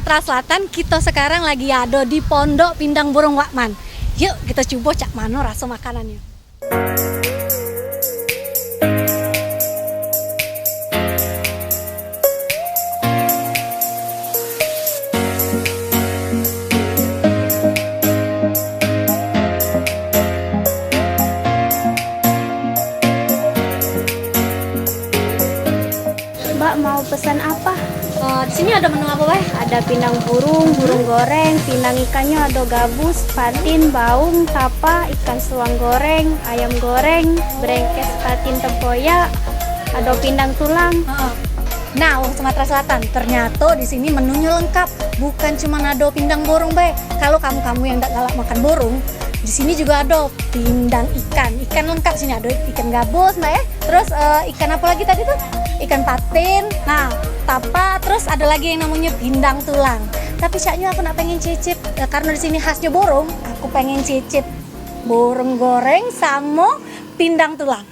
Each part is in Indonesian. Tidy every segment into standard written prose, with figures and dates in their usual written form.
Sumatera Selatan, kita sekarang lagi ada di Pondok Pindang Burung Wakman. Yuk kita coba cak mano rasa makanannya. Mbak mau pesan apa? Di sini ada menu apa, Weh? Ada pindang burung, burung goreng, pindang ikannya ada gabus, patin, baung, tapa, ikan suang goreng, ayam goreng, brengkes patin tempoyak, ada pindang tulang. Nah, wong Sumatera Selatan, ternyata di sini menunya lengkap. Bukan cuma ada pindang burung, Be. Kalau kamu-kamu yang tidak galak makan burung, di sini juga ada pindang ikan. Ikan lengkap sini, ada ikan gabus, Mbak ya. Terus ikan apa lagi tadi tuh? Ikan patin. Nah, tapa, terus ada lagi yang namanya pindang tulang. Tapi caknya aku nak pengen cicip karena di sini khasnya burung. Aku pengen cicip burung goreng sama pindang tulang.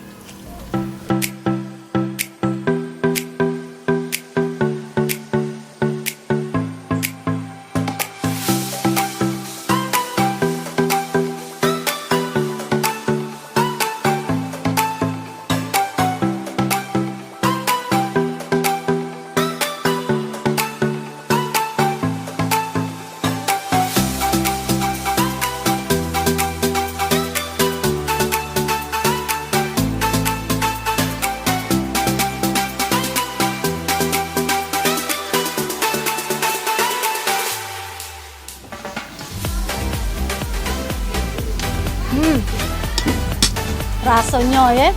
Rasanya ya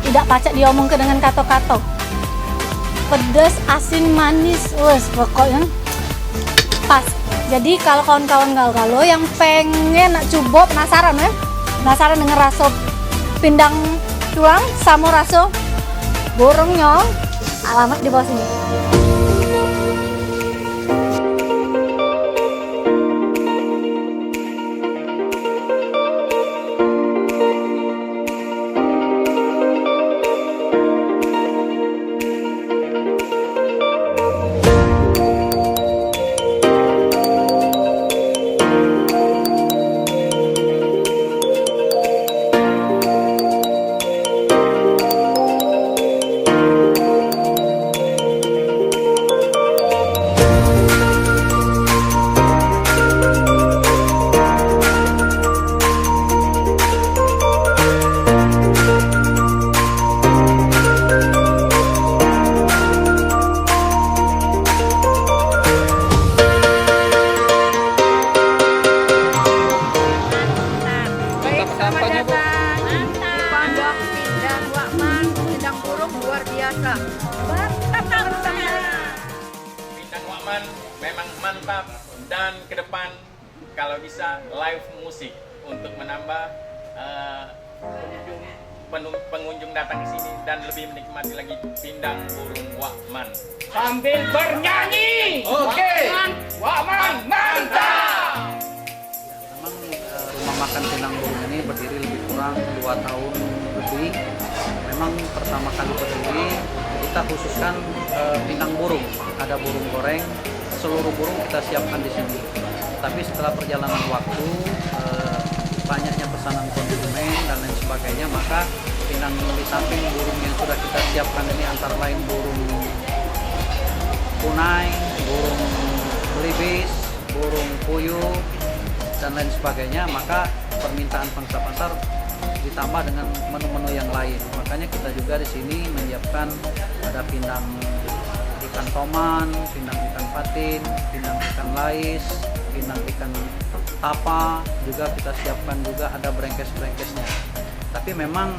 tidak pacak diomongkan dengan kata-kata. Pedas, asin, manis, wes pokoknya pas. Jadi kalau kawan-kawan galau yang pengen nak coba penasaran ya, penasaran dengan rasa pindang tulang sama rasa burungnya, alamat di bawah sini. Pindang Wakman memang mantap, dan ke depan kalau bisa live musik untuk menambah pengunjung datang ke sini dan lebih menikmati lagi pindang burung Wakman sambil bernyanyi. Oke. Wakman mantap. Memang rumah makan Pindang Burung ini berdiri lebih kurang 2 tahun lebih. Memang pertama kali berdiri kita khususkan pindang burung, ada burung goreng, seluruh burung kita siapkan di sini. Tapi setelah perjalanan waktu, banyaknya pesanan konsumen dan lain sebagainya, maka pindang di samping burung yang sudah kita siapkan ini antara lain burung punai, burung belibis, burung puyuh dan lain sebagainya, maka permintaan pangsa pasar ditambah dengan menu-menu yang lain. Makanya kita juga di sini menyiapkan ada pindang ikan toman, pindang ikan patin, pindang ikan lais, pindang ikan tapa, juga kita siapkan juga ada brengkes-brengkesnya. Tapi memang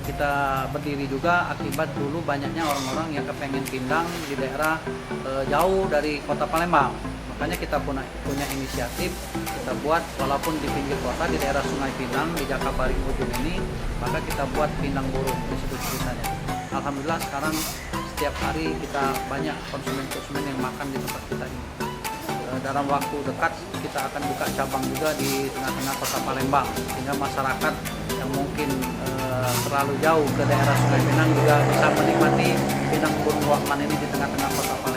kita berdiri juga akibat dulu banyaknya orang-orang yang kepengen pindang di daerah jauh dari kota Palembang. Makanya kita punya inisiatif, kita buat walaupun di pinggir kota di daerah Sungai Pinang di Jakabaring ujung ini, maka kita buat pindang burung disebut ceritanya. Alhamdulillah sekarang setiap hari kita banyak konsumen-konsumen yang makan di tempat kita ini. Dalam waktu dekat kita akan buka cabang juga di tengah-tengah kota Palembang, sehingga masyarakat yang mungkin terlalu jauh ke daerah Sungai Pinang juga bisa menikmati pindang burung Wakman ini di tengah-tengah kota Palembang.